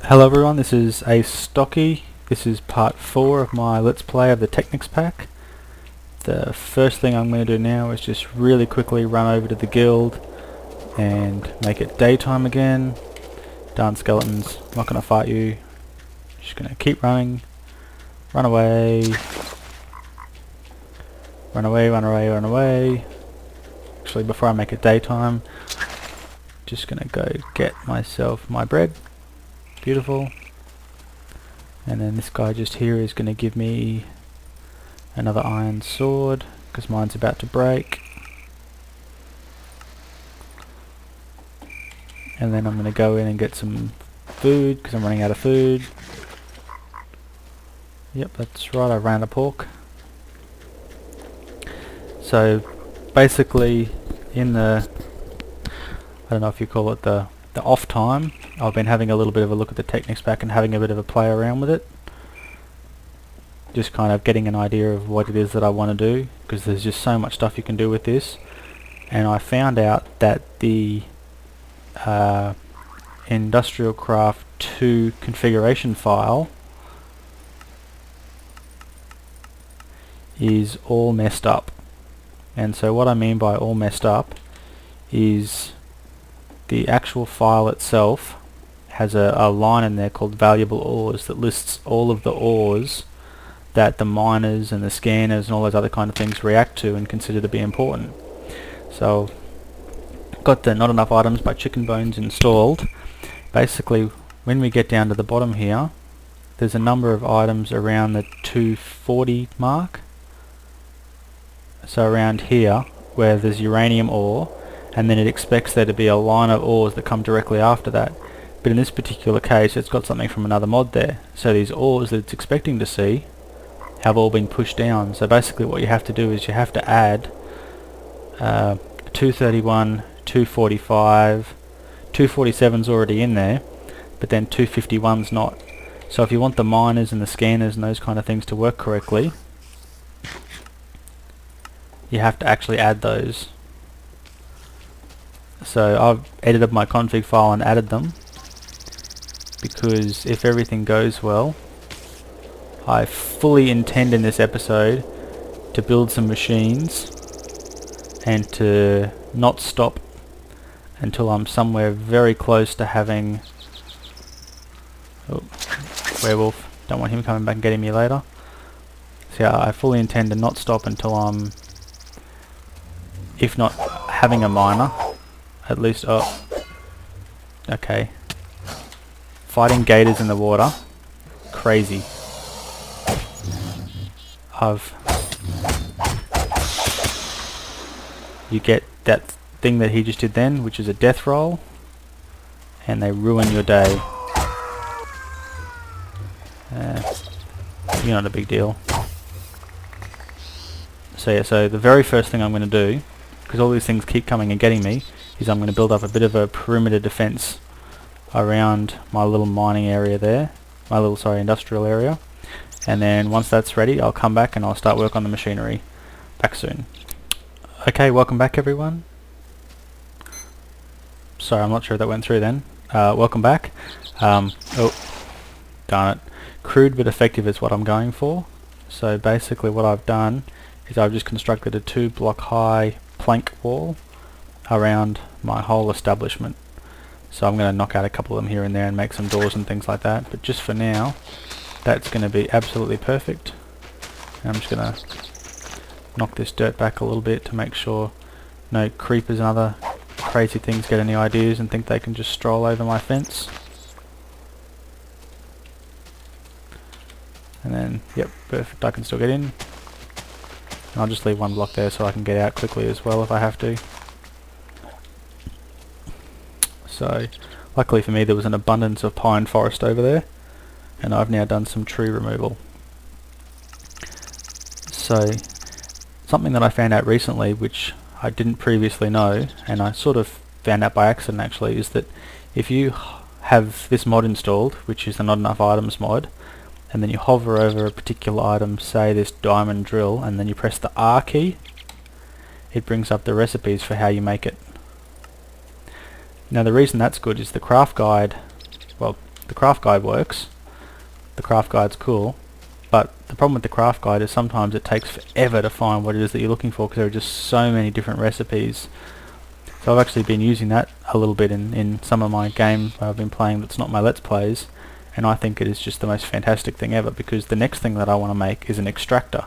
Hello everyone, this is Astocky. This is part 4 of my Let's Play of the Technic Pack. The first thing I'm going to do now is just really quickly run over to the guild and make it daytime again. Darn skeletons, I'm not going to fight you. Just going to keep running. Run away. Run away, run away, run away. Actually, before I make it daytime, just going to go get myself my bread. Beautiful. And then this guy just here is going to give me another iron sword because mine's about to break. And then I'm going to go in and get some food because I'm running out of food. Yep, that's right, I ran out of pork. So basically in the, I don't know if you call it the off time, I've been having a little bit of a look at the Technic Pack and having a bit of a play around with it. Just kind of getting an idea of what it is that I want to do, because there's just so much stuff you can do with this. And I found out that the Industrial Craft 2 configuration file is all messed up. And so what I mean by all messed up is the actual file itself has a line in there called valuable ores that lists all of the ores that the miners and the scanners and all those other kind of things react to and consider to be important. So got the not enough items by chicken bones installed. Basically when we get down to the bottom here, there's a number of items around the 240 mark. So around here where there's uranium ore, and then it expects there to be a line of ores that come directly after that. But in this particular case it's got something from another mod there. So these ores that it's expecting to see have all been pushed down. So basically what you have to do is you have to add 231, 245, 247's already in there, but then 251's not. So if you want the miners and the scanners and those kind of things to work correctly, you have to actually add those. So I've edited my config file and added them because if everything goes well, I fully intend in this episode to build some machines and to not stop until I'm somewhere very close to having... Oh, werewolf, don't want him coming back and getting me later. So yeah, I fully intend to not stop until I'm, if not having a miner, at least, oh, okay. Fighting gators in the water, crazy. You get that thing that he just did then, which is a death roll, and they ruin your day. You're not a big deal. So yeah, so the very first thing I'm going to do, because all these things keep coming and getting me, is I'm going to build up a bit of a perimeter defense around my little mining area there, my little, sorry, industrial area. And then once that's ready, I'll come back and I'll start work on the machinery. Back soon. Okay, welcome back everyone. Sorry, I'm not sure if that went through then. Welcome back. Oh, darn it. Crude but effective is what I'm going for. So basically what I've done is I've just constructed a 2-block high plank wall around my whole establishment. So I'm going to knock out a couple of them here and there and make some doors and things like that. But just for now, that's going to be absolutely perfect. And I'm just going to knock this dirt back a little bit to make sure no creepers and other crazy things get any ideas and think they can just stroll over my fence. And then, yep, perfect, I can still get in. And I'll just leave one block there so I can get out quickly as well if I have to. So, luckily for me there was an abundance of pine forest over there, and I've now done some tree removal. So, something that I found out recently, which I didn't previously know, and I sort of found out by accident actually, is that if you have this mod installed, which is the not enough items mod, and then you hover over a particular item, say this diamond drill, and then you press the R key, it brings up the recipes for how you make it. Now the reason that's good is the craft guide, well, the craft guide works. The craft guide's cool, but the problem with the craft guide is sometimes it takes forever to find what it is that you're looking for because there are just so many different recipes. So I've actually been using that a little bit in some of my games I've been playing that's not my Let's Plays, and I think it is just the most fantastic thing ever, because the next thing that I want to make is an extractor.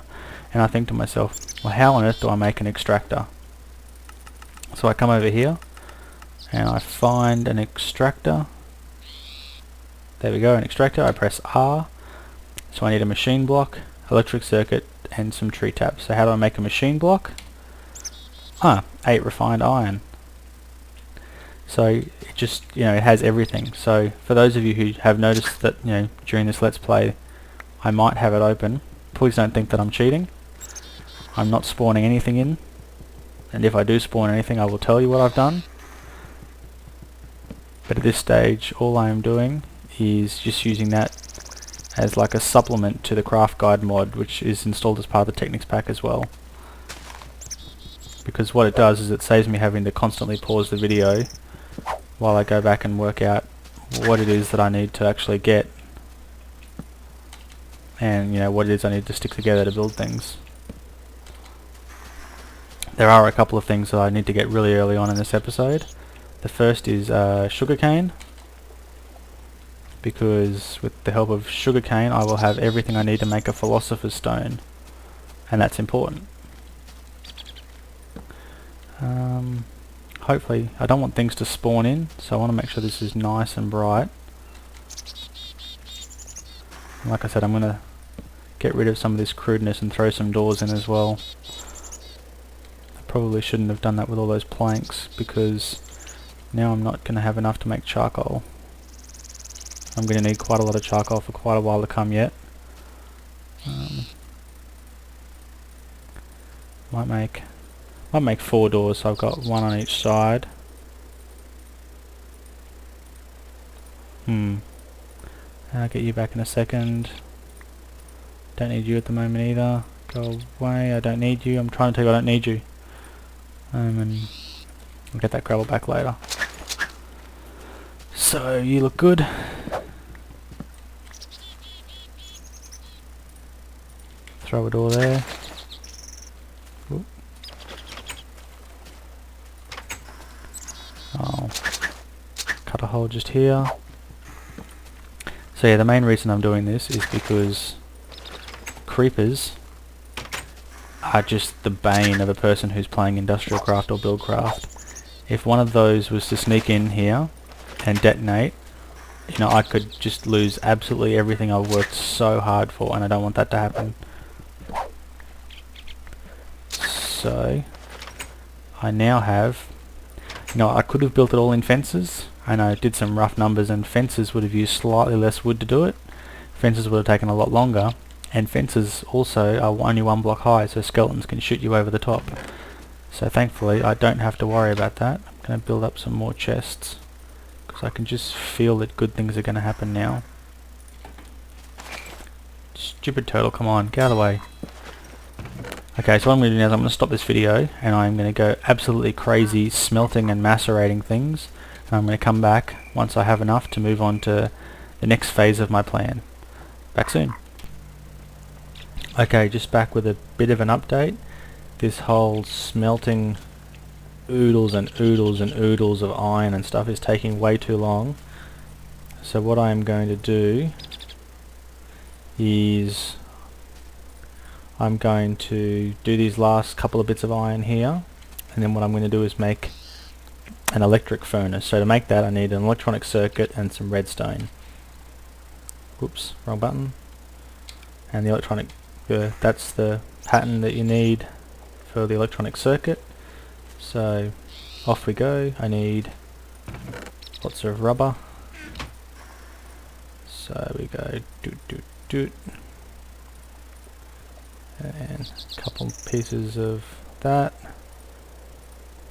And I think to myself, well, how on earth do I make an extractor? So I come over here and I find an extractor. There we go, an extractor. I press R. So I need a machine block, electric circuit, and some tree taps. So how do I make a machine block? 8 refined iron. So it just, it has everything. So for those of you who have noticed that, during this Let's Play I might have it open, please don't think that I'm cheating. I'm not spawning anything in, and if I do spawn anything I will tell you what I've done. But at this stage all I am doing is just using that as like a supplement to the craft guide mod, which is installed as part of the Technic Pack as well. Because what it does is it saves me having to constantly pause the video while I go back and work out what it is that I need to actually get, and what it is I need to stick together to build things. There are a couple of things that I need to get really early on in this episode. The first is sugarcane, because with the help of sugarcane I will have everything I need to make a philosopher's stone, and that's important. Hopefully, I don't want things to spawn in, so I want to make sure this is nice and bright. And like I said, I'm going to get rid of some of this crudeness and throw some doors in as well. I probably shouldn't have done that with all those planks, because now I'm not going to have enough to make charcoal. I'm going to need quite a lot of charcoal for quite a while to come yet. Might make 4 doors, so I've got 1 on each side. I'll get you back in a second. Don't need you at the moment either. Go away, I don't need you. I'm trying to tell you I don't need you. And I'll get that gravel back later. So, you look good. Throw a door there. Oop. I'll cut a hole just here. So yeah, the main reason I'm doing this is because creepers are just the bane of a person who's playing industrial craft or buildcraft. If one of those was to sneak in here and detonate, I could just lose absolutely everything I've worked so hard for, and I don't want that to happen. So I now have, I could have built it all in fences, and I did some rough numbers, and fences would have used slightly less wood to do it. Fences would have taken a lot longer, and fences also are only 1 block high, so skeletons can shoot you over the top. So thankfully I don't have to worry about that. I'm going to build up some more chests, because I can just feel that good things are going to happen now. Stupid turtle, come on, get out of the way. Okay, so what I'm going to do now is I'm going to stop this video, and I'm going to go absolutely crazy smelting and macerating things. And I'm going to come back once I have enough to move on to the next phase of my plan. Back soon. Okay, just back with a bit of an update. This whole smelting oodles and oodles and oodles of iron and stuff is taking way too long. So what I'm going to do is I'm going to do these last couple of bits of iron here, and then what I'm going to do is make an electric furnace. So to make that I need an electronic circuit and some redstone. Whoops, wrong button. And the electronic, that's the pattern that you need for the electronic circuit. So off we go. I need lots of rubber. So we go doot. And a couple pieces of that.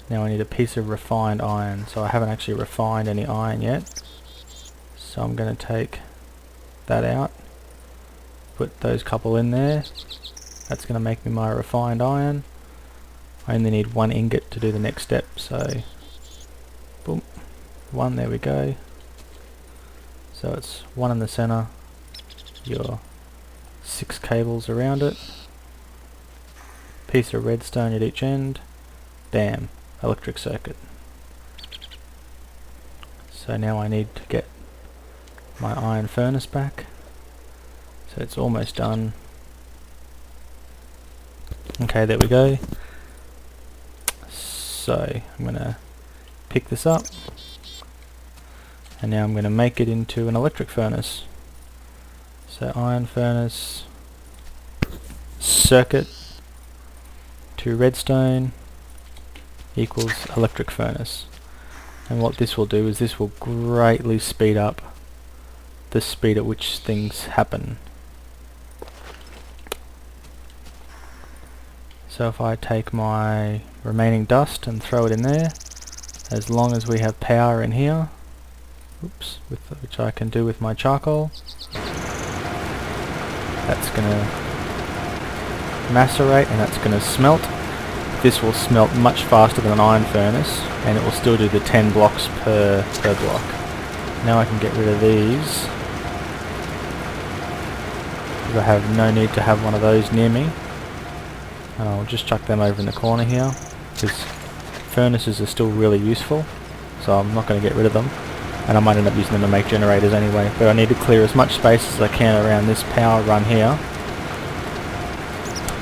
Now I need a piece of refined iron, so I haven't actually refined any iron yet. So I'm going to take that out, put those couple in there. That's going to make me my refined iron. I only need 1 ingot to do the next step, so boom, 1, there we go. So it's one in the center, your 6 cables around it, piece of redstone at each end, bam, electric circuit. So now I need to get my iron furnace back. So it's almost done. Okay, there we go. So I'm going to pick this up, and now I'm going to make it into an electric furnace. So iron furnace, circuit to redstone equals electric furnace. And what this will do is this will greatly speed up the speed at which things happen. So if I take my remaining dust and throw it in there, as long as we have power in here, oops, which I can do with my charcoal, that's going to macerate and that's going to smelt. This will smelt much faster than an iron furnace, and it will still do the 10 blocks per block. Now I can get rid of these, because I have no need to have one of those near me. And I'll just chuck them over in the corner here, because furnaces are still really useful, so I'm not going to get rid of them. And I might end up using them to make generators anyway, but I need to clear as much space as I can around this power run here,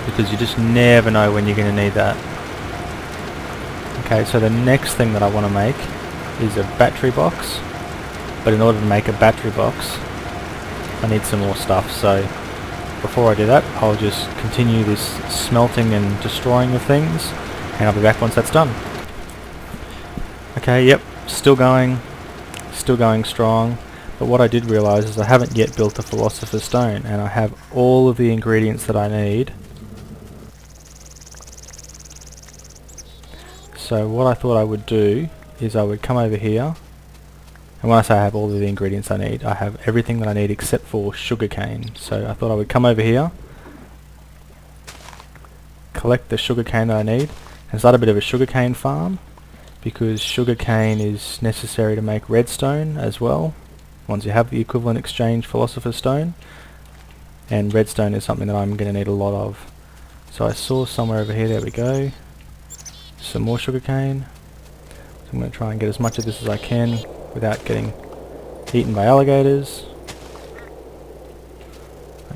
because you just never know when you're going to need that. Okay, so the next thing that I want to make is a battery box, but in order to make a battery box I need some more stuff. So before I do that, I'll just continue this smelting and destroying of things, and I'll be back once that's done. Okay, yep, still going strong. But what I did realise is I haven't yet built a Philosopher's Stone, and I have all of the ingredients that I need. So what I thought I would do is I would come over here, and when I say I have all of the ingredients I need, I have everything that I need except for sugarcane. So I thought I would come over here, collect the sugarcane that I need, and start a bit of a sugarcane farm, because sugarcane is necessary to make redstone as well, once you have the equivalent exchange Philosopher's Stone, and redstone is something that I'm going to need a lot of. So I saw somewhere over here, there we go, some more sugarcane. So I'm going to try and get as much of this as I can without getting eaten by alligators.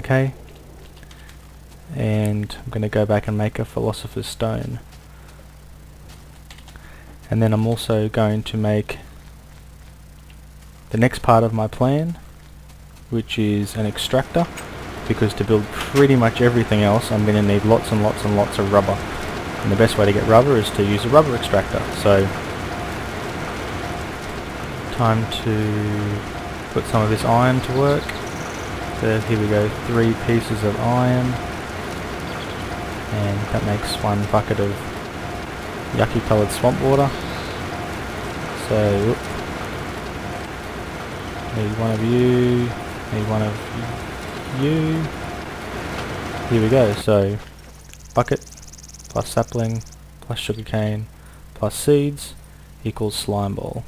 Okay, and I'm going to go back and make a Philosopher's Stone. And then I'm also going to make the next part of my plan, which is an extractor, because to build pretty much everything else I'm going to need lots and lots and lots of rubber. And the best way to get rubber is to use a rubber extractor. So time to put some of this iron to work. So here we go, 3 pieces of iron, and that makes 1 bucket of yucky coloured swamp water. So need one of you, need one of you. Here we go, so bucket plus sapling plus sugarcane plus seeds equals slime ball.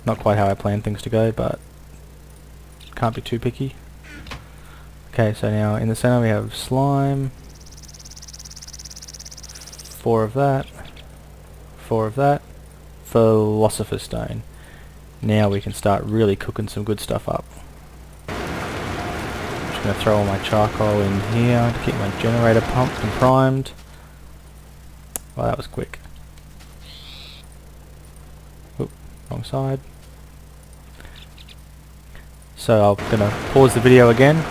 Not quite how I planned things to go, but can't be too picky. Okay, so now in the center we have slime, 4 of that, 4 of that, Philosopher's Stone. Now we can start really cooking some good stuff up. Just going to throw all my charcoal in here to keep my generator pumped and primed. Well, that was quick. Oop, wrong side. So I'm going to pause the video again.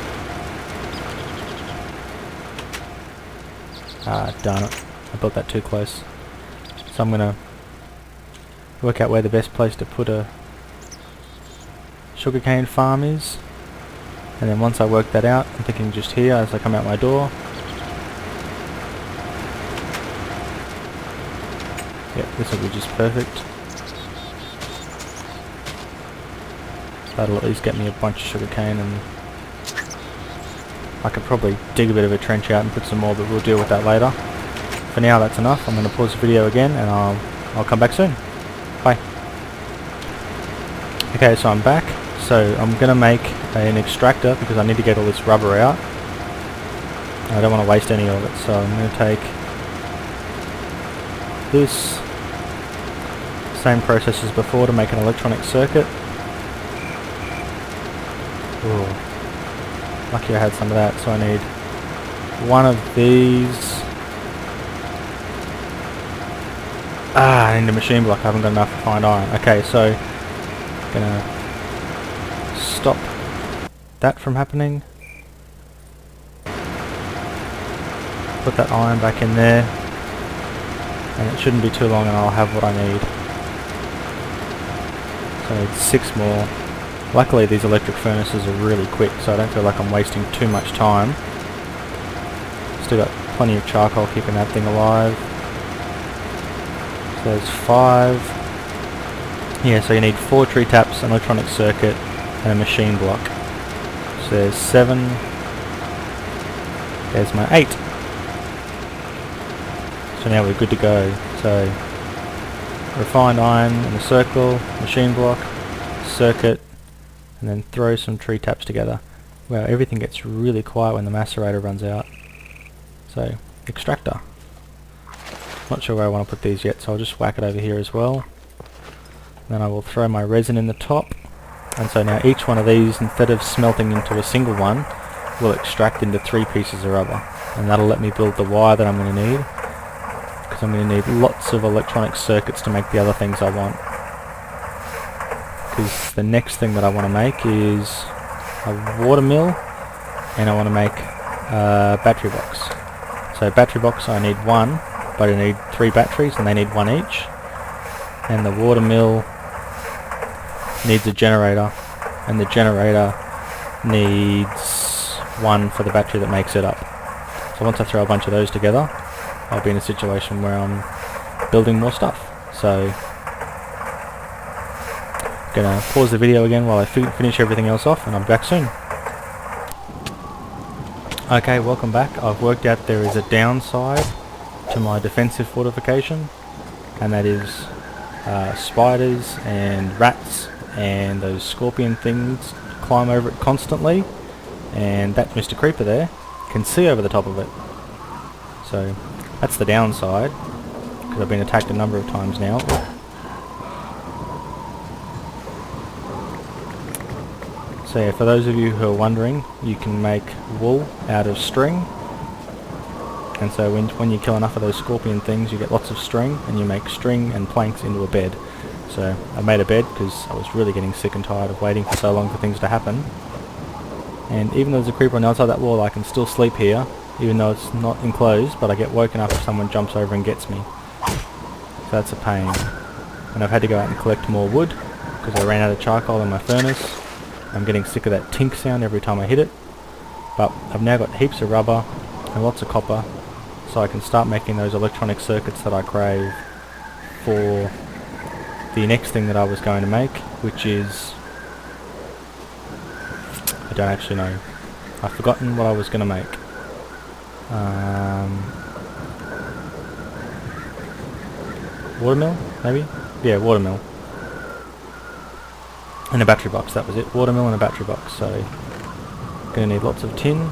Ah, darn it. I built that too close. So I'm going to work out where the best place to put a sugarcane farm is. And then once I work that out, I'm thinking just here as I come out my door. Yep, this will be just perfect. That'll at least get me a bunch of sugarcane, and I could probably dig a bit of a trench out and put some more, but we'll deal with that later. For now, that's enough. I'm going to pause the video again, and I'll come back soon. Bye. Okay, so I'm back. So I'm going to make an extractor because I need to get all this rubber out. I don't want to waste any of it, so I'm going to take this, same process as before to make an electronic circuit. Ooh. Lucky I had some of that, so I need one of these. I need a machine block, I haven't got enough refined iron. Okay, so I'm gonna stop that from happening. Put that iron back in there, and it shouldn't be too long and I'll have what I need. So I need 6 more. Luckily these electric furnaces are really quick, so I don't feel like I'm wasting too much time. Still got plenty of charcoal keeping that thing alive. So there's 5. Yeah, so you need 4 tree taps, an electronic circuit, and a machine block. So there's 7. There's my 8. So now we're good to go. So refined iron in a circle, machine block, circuit, and then throw some tree taps together. Wow, everything gets really quiet when the macerator runs out. So, extractor. Not sure where I want to put these yet, so I'll just whack it over here as well. Then I will throw my resin in the top. And so now each one of these, instead of smelting into a single one, will extract into 3 pieces of rubber. And that'll let me build the wire that I'm going to need. Because I'm going to need lots of electronic circuits to make the other things I want. Because the next thing that I want to make is a water mill, and I want to make a battery box. So battery box I need 1, but I need 3 batteries and they need 1 each. And the water mill needs a generator, and the generator needs 1 for the battery that makes it up. So once I throw a bunch of those together, I'll be in a situation where I'm building more stuff. So gonna pause the video again while I finish everything else off, and I'm back soon. Okay, welcome back. I've worked out there is a downside to my defensive fortification, and that is spiders and rats and those scorpion things climb over it constantly, and that Mr. Creeper there can see over the top of it. So that's the downside, because I've been attacked a number of times now. So yeah, for those of you who are wondering, you can make wool out of string, and so when you kill enough of those scorpion things you get lots of string, and you make string and planks into a bed. So I made a bed because I was really getting sick and tired of waiting for so long for things to happen. And even though there's a creeper on the outside that wall, I can still sleep here, even though it's not enclosed, but I get woken up if someone jumps over and gets me. So that's a pain. And I've had to go out and collect more wood because I ran out of charcoal in my furnace. I'm getting sick of that tink sound every time I hit it, but I've now got heaps of rubber and lots of copper, so I can start making those electronic circuits that I crave for the next thing that I was going to make, which is, I don't actually know, I've forgotten what I was going to make. Watermill, maybe? Yeah, watermill. And a battery box, that was it. Watermill and a battery box. So, gonna need lots of tin,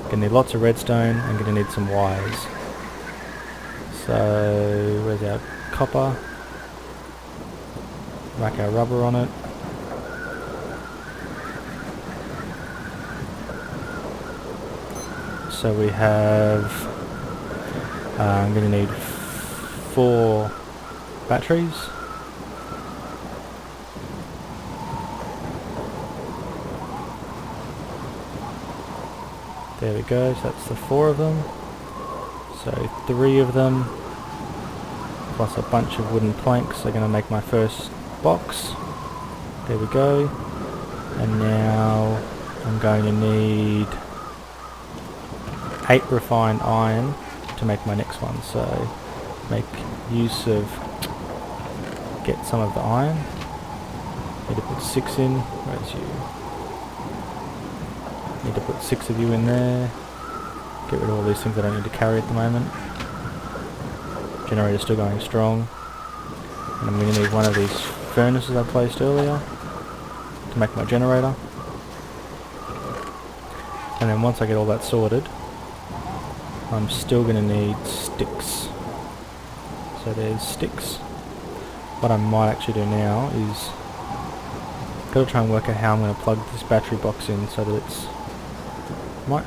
gonna need lots of redstone, and gonna need some wires. So, where's our copper? Whack our rubber on it. So we have, I'm gonna need 4 batteries. There we go, so that's the 4 of them. So 3 of them, plus a bunch of wooden planks are going to make my first box. There we go. And now I'm going to need 8 refined iron to make my next one. So make use of, get some of the iron. Need to put 6 in. Where's you? Need to put 6 of you in there. Get rid of all these things I don't need to carry at the moment. Generator's still going strong. And I'm going to need one of these furnaces I placed earlier to make my generator. And then once I get all that sorted, I'm still going to need sticks. So there's sticks. What I might actually do now is got to try and work out how I'm going to plug this battery box in so that it's might